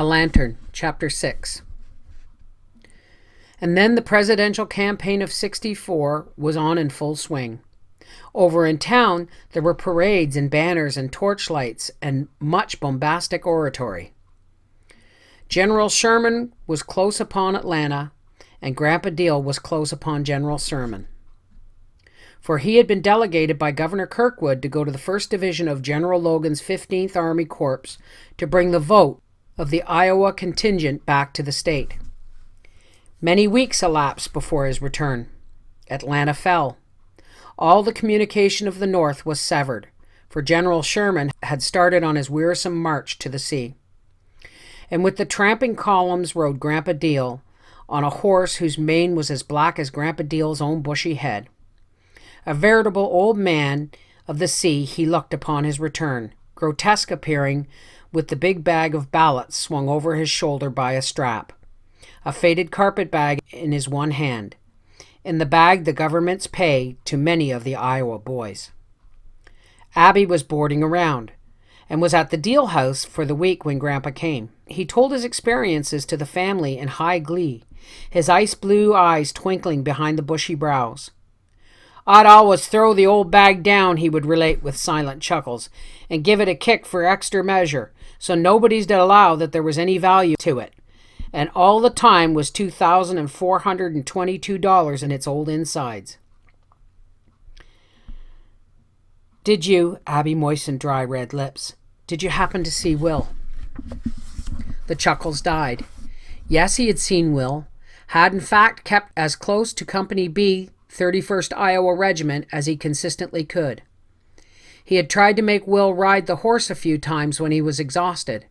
A Lantern, Chapter 6. And then the presidential campaign of '64 was on in full swing. Over in town, there were parades and banners and torchlights and much bombastic oratory. General Sherman was close upon Atlanta, and Grandpa Deal was close upon General Sherman. For he had been delegated by Governor Kirkwood to go to the 1st Division of General Logan's 15th Army Corps to bring the vote of the Iowa contingent back to the state. Many weeks elapsed before his return. Atlanta fell. All the communication of the North was severed, for General Sherman had started on his wearisome march to the sea. And with the tramping columns rode Grandpa Deal, on a horse whose mane was as black as Grandpa Deal's own bushy head. A veritable old man of the sea he looked upon his return, grotesque appearing, with the big bag of ballots swung over his shoulder by a strap, a faded carpet bag in his one hand. In the bag the government's pay to many of the Iowa boys. Abby was boarding around, and was at the Deal House for the week when Grandpa came. He told his experiences to the family in high glee, his ice blue eyes twinkling behind the bushy brows. "I'd always throw the old bag down," he would relate with silent chuckles, "and give it a kick for extra measure, so nobody's to allow that there was any value to it. And all the time was $2,422 in its old insides." "Did you," Abby moistened dry red lips, "did you happen to see Will?" The chuckles died. Yes, he had seen Will, had in fact kept as close to Company B, 31st Iowa Regiment, as he consistently could. He had tried to make Will ride the horse a few times when he was exhausted.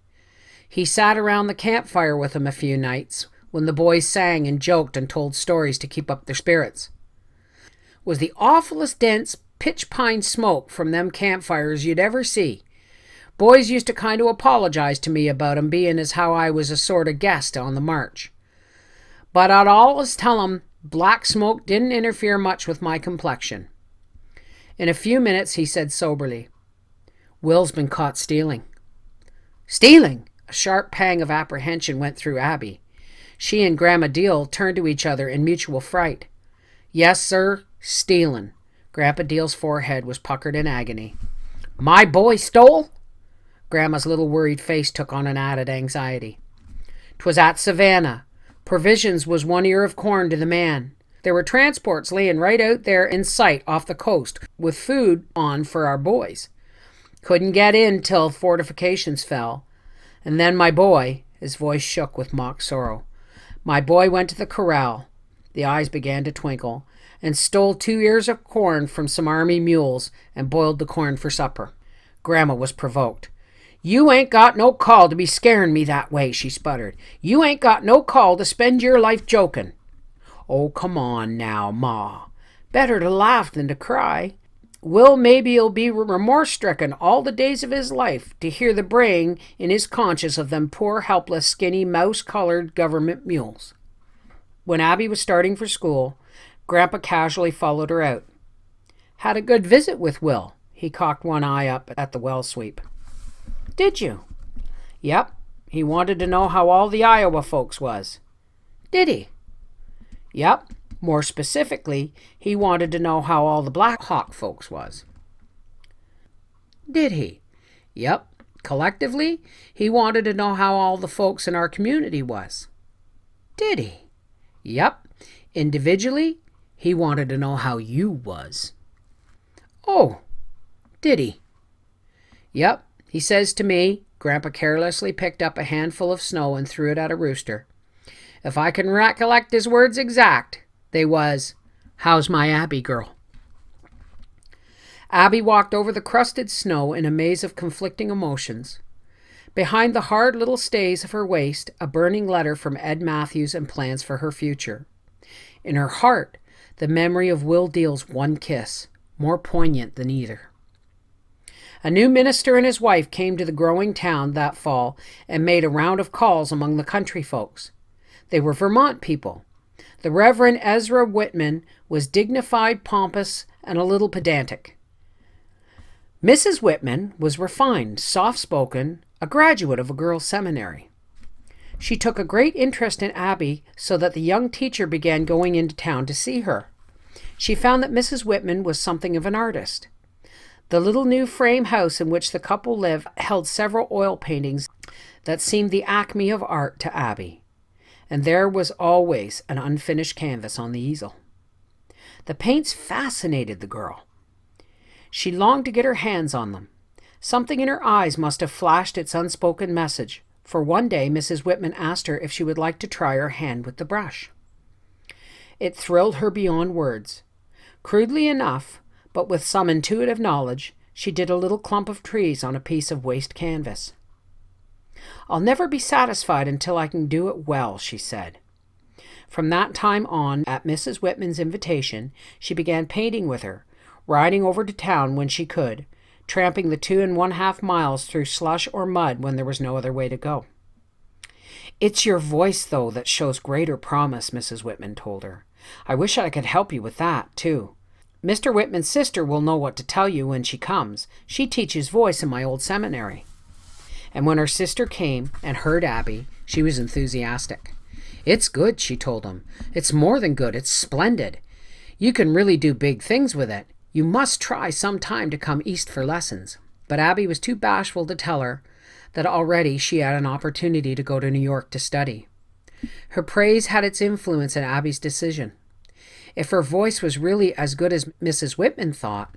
He sat around the campfire with him a few nights, when the boys sang and joked and told stories to keep up their spirits. Was the awfulest dense pitch pine smoke from them campfires you'd ever see. Boys used to kind of apologize to me about 'em being as how I was a sort of guest on the march. But I'd always tell 'em black smoke didn't interfere much with my complexion. In a few minutes he said soberly, "Will's been caught stealing." "Stealing?" A sharp pang of apprehension went through Abby. She and Grandma Deal turned to each other in mutual fright. "Yes, sir, stealing." Grandpa Deal's forehead was puckered in agony. "My boy stole?" Grandma's little worried face took on an added anxiety. "'Twas at Savannah. Provisions was 1 ear of corn to the man. There were transports laying right out there in sight off the coast, with food on for our boys. Couldn't get in till fortifications fell. And then my boy," his voice shook with mock sorrow, "my boy went to the corral," the eyes began to twinkle, "and stole 2 ears of corn from some army mules and boiled the corn for supper." Grandma was provoked. "You ain't got no call to be scaring me that way," she sputtered. "You ain't got no call to spend your life joking." "Oh, come on now, Ma. Better to laugh than to cry. Will maybe'll be remorse-stricken all the days of his life to hear the braying in his conscience of them poor, helpless, skinny, mouse-colored government mules." When Abby was starting for school, Grandpa casually followed her out. "Had a good visit with Will." He cocked one eye up at the well sweep. "Did you?" "Yep. He wanted to know how all the Iowa folks was." "Did he?" "Yep. More specifically, he wanted to know how all the Black Hawk folks was." "Did he?" "Yep. Collectively, he wanted to know how all the folks in our community was." "Did he?" "Yep. Individually, he wanted to know how you was." "Oh, did he?" "Yep. He says to me," Grandpa carelessly picked up a handful of snow and threw it at a rooster, "if I can recollect his words exact, they was, 'How's my Abby girl?'" Abby walked over the crusted snow in a maze of conflicting emotions. Behind the hard little stays of her waist, a burning letter from Ed Matthews and plans for her future. In her heart, the memory of Will Deal's one kiss, more poignant than either. A new minister and his wife came to the growing town that fall and made a round of calls among the country folks. They were Vermont people. The Reverend Ezra Whitman was dignified, pompous, and a little pedantic. Mrs. Whitman was refined, soft-spoken, a graduate of a girls' seminary. She took a great interest in Abby, so that the young teacher began going into town to see her. She found that Mrs. Whitman was something of an artist. The little new frame house in which the couple lived held several oil paintings that seemed the acme of art to Abby, and there was always an unfinished canvas on the easel. The paints fascinated the girl. She longed to get her hands on them. Something in her eyes must have flashed its unspoken message, for one day Mrs. Whitman asked her if she would like to try her hand with the brush. It thrilled her beyond words. Crudely enough, but with some intuitive knowledge, she did a little clump of trees on a piece of waste canvas. "I'll never be satisfied until I can do it well," she said. From that time on, at Mrs. Whitman's invitation, she began painting with her, riding over to town when she could, tramping the 2½ miles through slush or mud when there was no other way to go. "It's your voice, though, that shows greater promise," Mrs. Whitman told her. "I wish I could help you with that, too. Mr. Whitman's sister will know what to tell you when she comes. She teaches voice in my old seminary." And when her sister came and heard Abby, she was enthusiastic. "It's good," she told him. "It's more than good. It's splendid. You can really do big things with it. You must try some time to come east for lessons." But Abby was too bashful to tell her that already she had an opportunity to go to New York to study. Her praise had its influence in Abby's decision. If her voice was really as good as Mrs. Whitman thought.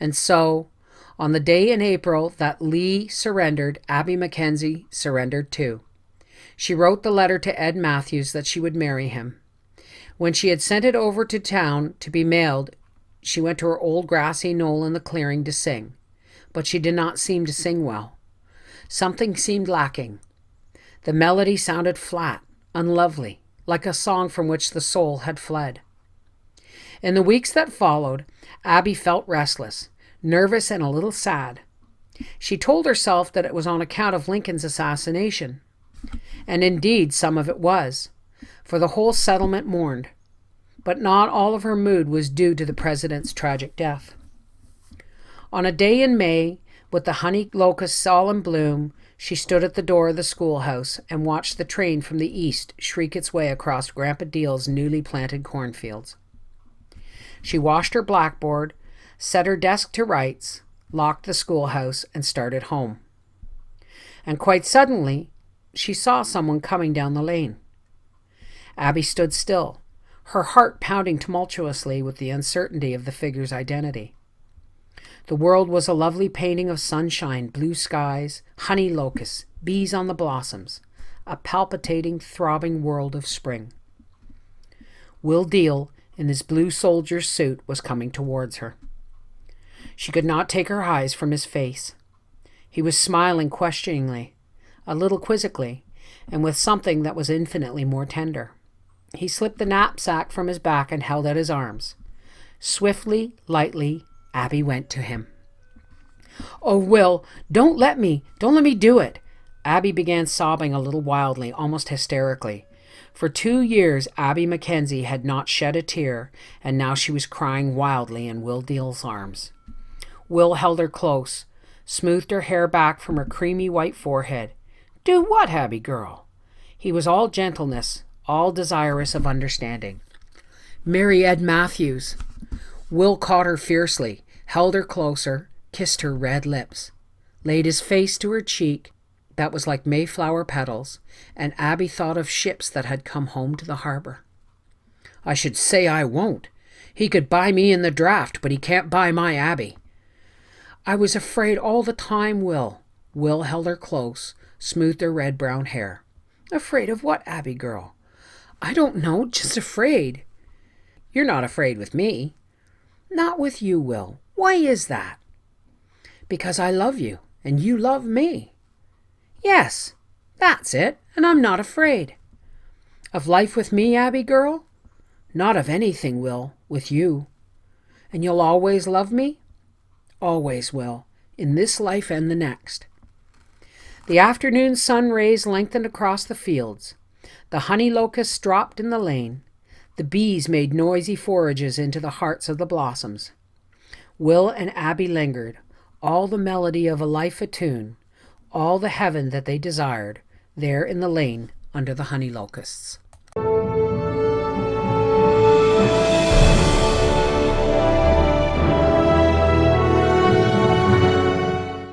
And so, on the day in April that Lee surrendered, Abby Mackenzie surrendered too. She wrote the letter to Ed Matthews that she would marry him. When she had sent it over to town to be mailed, she went to her old grassy knoll in the clearing to sing. But she did not seem to sing well. Something seemed lacking. The melody sounded flat, unlovely, like a song from which the soul had fled. In the weeks that followed, Abby felt restless, nervous, and a little sad. She told herself that it was on account of Lincoln's assassination. And indeed, some of it was, for the whole settlement mourned. But not all of her mood was due to the president's tragic death. On a day in May, with the honey locusts all in bloom, she stood at the door of the schoolhouse and watched the train from the east shriek its way across Grandpa Deal's newly planted cornfields. She washed her blackboard, set her desk to rights, locked the schoolhouse, and started home. And quite suddenly, she saw someone coming down the lane. Abby stood still, her heart pounding tumultuously with the uncertainty of the figure's identity. The world was a lovely painting of sunshine, blue skies, honey locusts, bees on the blossoms, a palpitating, throbbing world of spring. Will Deal, in his blue soldier's suit, was coming towards her. She could not take her eyes from his face. He was smiling questioningly, a little quizzically, and with something that was infinitely more tender. He slipped the knapsack from his back and held out his arms. Swiftly, lightly, Abby went to him. "Oh, Will, don't let me do it." Abby began sobbing a little wildly, almost hysterically. For 2 years, Abby Mackenzie had not shed a tear, and now she was crying wildly in Will Deal's arms. Will held her close, smoothed her hair back from her creamy white forehead. "Do what, Abby girl?" He was all gentleness, all desirous of understanding. "Marry Ed Matthews." Will caught her fiercely, held her closer, kissed her red lips, laid his face to her cheek that was like Mayflower petals, and Abby thought of ships that had come home to the harbor. "I should say I won't. He could buy me in the draft, but he can't buy my Abby." "I was afraid all the time, Will." Will held her close, smoothed her red-brown hair. "Afraid of what, Abby girl?" "I don't know, just afraid." "You're not afraid with me." "Not with you, Will. Why is that?" "Because I love you, and you love me." "Yes, that's it, and I'm not afraid." "Of life with me, Abby girl?" "Not of anything, Will, with you." "And you'll always love me?" "Always, Will, in this life and the next." The afternoon sun rays lengthened across the fields. The honey locusts dropped in the lane. The bees made noisy forages into the hearts of the blossoms. Will and Abby lingered, all the melody of a life attune, all the heaven that they desired, there in the lane under the honey locusts.